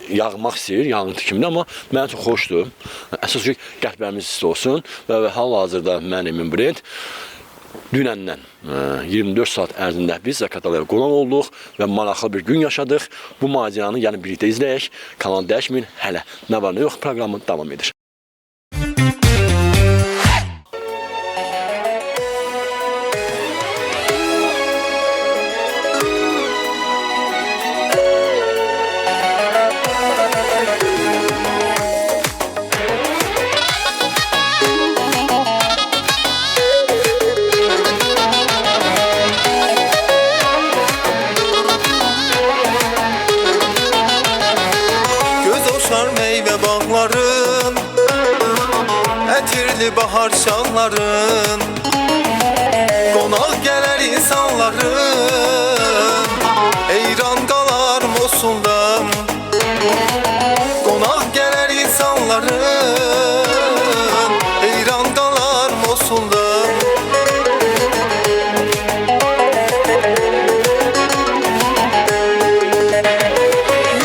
yağmaq istəyir, yağıntı kimdir, amma mənə çox xoşdur. Əsas ki, qəlblərimiz isti olsun və hal-hazırda mən Emin Brent dünəndən 24 saat ərzində biz Zaqatalaya qonaq olduq və maraqlı bir gün yaşadıq. Bu macəranı yəni birlikdə izləyək. Kanal dəyişməyin, hələ nə var nə yox proqramı davam edir. Bahar şanların, qonaq gələr insanların, heyran qalar Mosuldan. Qonaq gələr insanların, heyran qalar Mosuldan.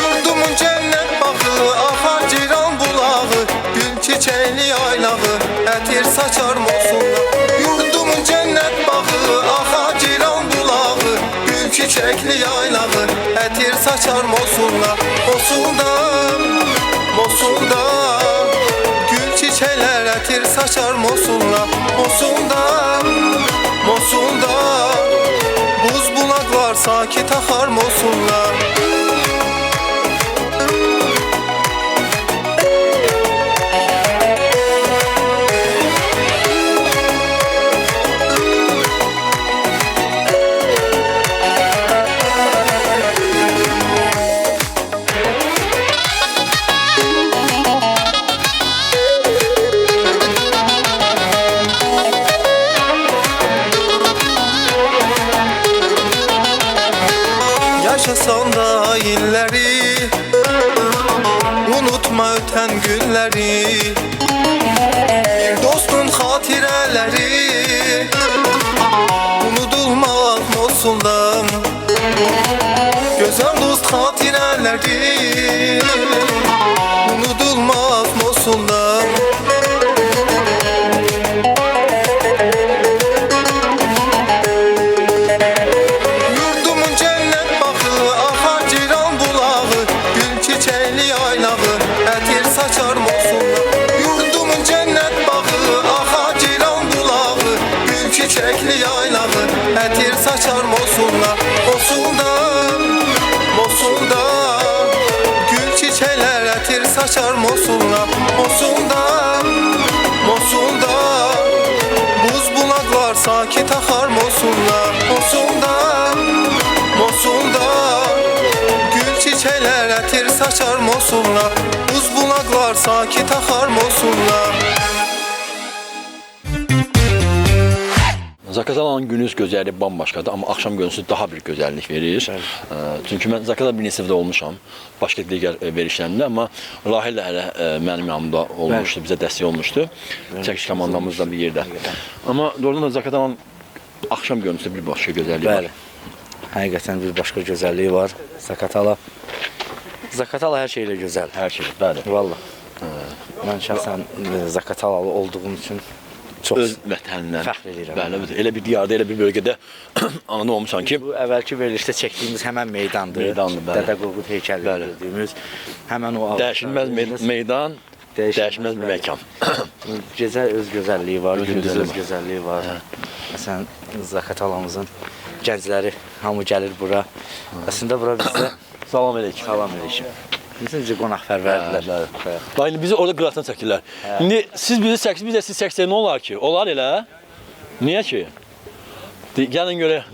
Yurdumun cənnət bağı, axar ciran bulağı, gül çiçəkli aylağı, ətir saçar Mosulda. Yurdumun cənnət bağı, axar ciran bulağı, gül çiçəkli yaylağı, ətir saçar Mosulda. Mosulda, Mosulda, gül çiçəklər ətir saçar Mosulda. Mosulda, Mosulda, buz bulaqlar sakit axar Mosulda. başında illeri Unutma öten günleri Bir dostun hatireleri Unudulmaz Mosul'dan Güzel dost hatireleri Unudulmaz Mosul'dan Yurdumun cennet bağı Ahar ciran bulağı Gül çiçeğli yaylağı Ətir saçar Mosul'dan Yurdumun cennet bağı Ahar ciran bulağı Gül çiçekli yaylağı Ətir saçar Mosul'dan Mosul'da Gül çiçekler ətir saçar Mosul'da Mosul'da Buz bulaklar sakit akar Mosul'da Gül çiçekler ətir saçar Mosul'da Buz bulaklar sakit akar Mosul'da Zaqatalanın günüz gözəlliyi bambaşqadır, amma axşam görüntüsü daha bir gözəllik verir. Çünki mən Zaqatala bir neçə dəfə olmuşam, başqa digər verilişlərində, amma Rahil də hələ mənim yanımda olmuşdu, bizə dəstək olmuşdu. Çəkiş komandamız da bir yerdə. Amma doğrudan da Zaqatalanın axşam görüntüsü bir başqa gözəlliyi var. Həqiqətən bir başqa gözəlliyi var. Zaqatala hər şeylə gözəl. Hər şey, bəli. Vallahi. Mən şəxsən Zaqatalalı olduğum üçün çox öz vətənindən fəxr edirəm. Bəli, elə bir diyarda, elə bir bölgədə anı olmuşsan ki, bu əvvəlki verilişdə çəkdiyimiz həmin meydandır. Bəli. Dədə Qorqud heykəli gördüyümüz həmin o dəyişilməz meydan, dəyişilməz bir məkan. Gecə öz gözəlliyi var, gündüz öz gözəlliyi var. Məsələn, Zaqatalamızın gəncləri hamı gəlir bura. Əslində bura bizdə salam əleykum. Salam əleykum. Necə qonaqpərvərdirlər. Bax, bizi orada qıraqdan çəkirlər. İndi siz bizi çəksiniz, biz də siz çəksək nə olar ki? Olar elə. Niyə ki? Gəlin görə.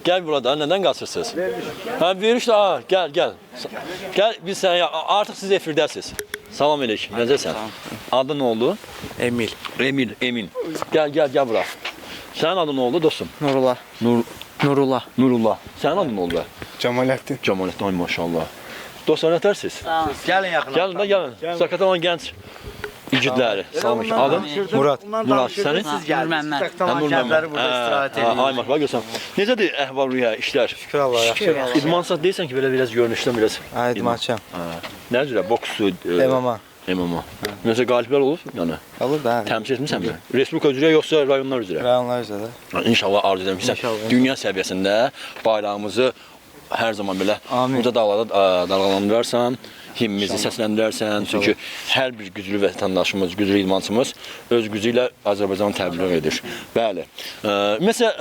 Gəl burada, nədən qaçırsınız? Veriş də, gəl. Gəl, biz sən, artıq siz efirdəsiniz. Salam əleykum, necəsən? Adı nə oldu? Emil. Emin. Gəl bura. Sənin adın nə oldu dostum? Nurullah. Nurullah. Sənin adın nə oldu? Cəmaləddin. Cəmaləddin, ay maşallah. Dostlar, nətərsiniz? Gəlin yaxına. Gəlin. Zaqatalanın gənc igidləri. Salam əleykum. Adın? Murad. Sənin? Nur Məmməd. Gəncləri burada istirahət edir. Ay maşallah, görsən. Necədir əhval-ruhiyyə, işlər? Şükür Allah, yaxşı. İdmansız deyirsən ki, belə biraz görünüşdən biraz. İdmançıyam. Nə üzrə? Boksçu, MMA. Nəsə qaliblər olub? Yəni. Olur da. Təmsil etmisənmi? Respublika üzrə yoxsa rayonlar üzrə? Rayonlar üzrə. İnşallah arzu edirəm ki, sən dünya səviyyəsində bayrağımızı hər zaman belə uca dağlarda dalğalandırarsan, himimizi səsləndirərsən. Çünki hər bir güclü vətəndaşımız, güclü idmançımız öz gücü ilə Azərbaycanı təbliğ edir. Bəli. Məsələn,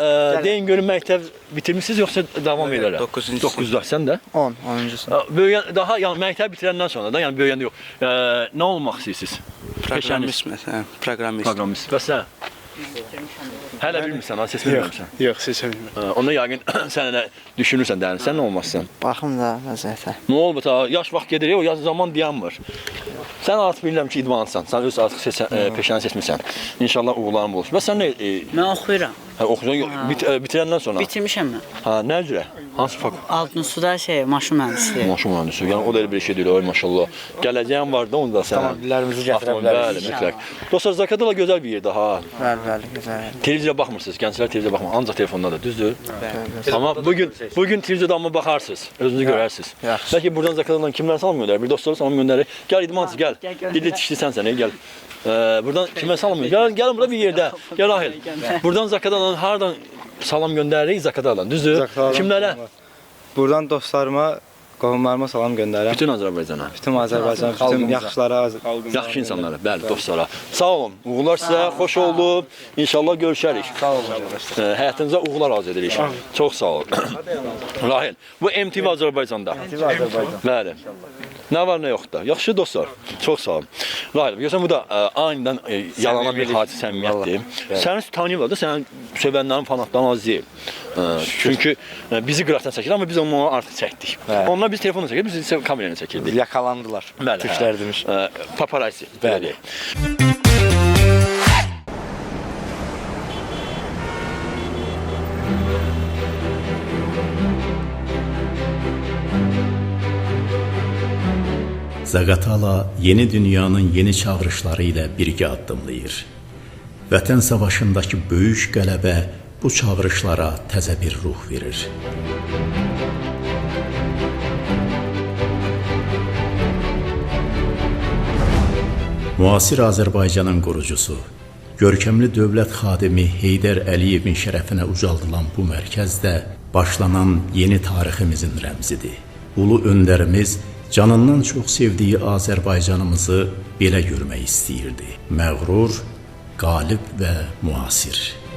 deyin görün məktəb bitirmisiniz yoxsa davam edərlər? 9-da. Sən də? 10-cu sınıf. Böyüyən, daha yəni məktəb bitirəndən sonra da, yəni böyüyəndə yox. Nə olmaq istəyirsiniz? Proqramist məsələn, proqramist. Və sən? Hələ bilmirsən, seçmə bilmirsən. Yox, seçə bilmirəm. Onda yəqin sən elə düşünürsən dərin, sən nə olmazsan? Baxım da vəziyyətə. Nə olub ta? Yaş vaxt gedir, o zaman dayanmır. Sən artıq bilirəm ki, idmançısan. Sən öz artıq peşəni seçmirsən. İnşallah uğurların olsun. Və sən nə? Mən oxuyuram. Oxuyursan, bitirəndən sonra? Bitirmişəm mən. Nə üzrə? Hansı fakültə? Altınsuda maşın mühəndisliyi. Maşın mühəndisliyi. Yəni o da elə bir şey deyil, maşallah. Gələcəyin var da onda sən. Avtomobillərimizi gətirə bilərik. Bəli, mütləq. Dostlar, Zaqatala gözəl bir yerdir ha. Bəli, gözəl. Televiziya baxmırsınız, gənclər televiziya baxmır, ancaq telefondadır, düzdür? Amma bugün televiziyada amma baxarsınız, özünüzü görərsiniz. Bəlkə buradan Zaqatalandan kimlər salam göndərir? Bir dostları salam göndərir. Gəl idmançı, gəl. Dilli dişlisən sən, gəl. Buradan kimə salam göndərir? Gəlin burada bir yerdə. Gəl Rahil. Buradan Zaqatalandan hardan salam göndəririk Zaqatalandan, düzdür? Kimlərə? Buradan dostlarıma, qohumlarıma salam göndərirəm. Bütün Azərbaycana. Bütün Azərbaycana, bütün yaxşılara, yaxşı insanlara, bəli, dostlara. Sağ olun. Uğurlar sizə, xoş oldu. İnşallah görüşərik. Sağ olun arkadaşlar. Həyatınıza uğurlar arzu edirik. Çox sağ olun. Rahil, bu MTV Azərbaycanda. MTV Azərbaycan. Bəli. Nə var, nə yoxdur. Yaxşı dostlar. Çox sağ olun. Rahil, görsən bu da anidən yalanan bir hadisə səmimiyyətdir. Səni tanıyırlar da, sənin sevənlərin, fanatların az deyil. Çünki bizi qıraqdan çəkir, amma biz onları artıq çəkdik. Onlar biz telefonla çəkir, biz kamerayla çəkirdik. Yakalandılar. Türklər demiş. Paparazzi. Bəli. Zaqatala yeni dünyanın yeni çağırışları ilə birgə addımlayır. Vətən savaşındakı böyük qələbə bu çağırışlara təzə bir ruh verir. Müasir Azərbaycanın qurucusu, görkəmli dövlət xadimi Heydər Əliyevin şərəfinə ucaldılan bu mərkəzdə başlanan yeni tariximizin rəmzidir. Ulu öndərimiz canından çox sevdiyi Azərbaycanımızı belə görmək istəyirdi. Məğrur, qalib və müasir.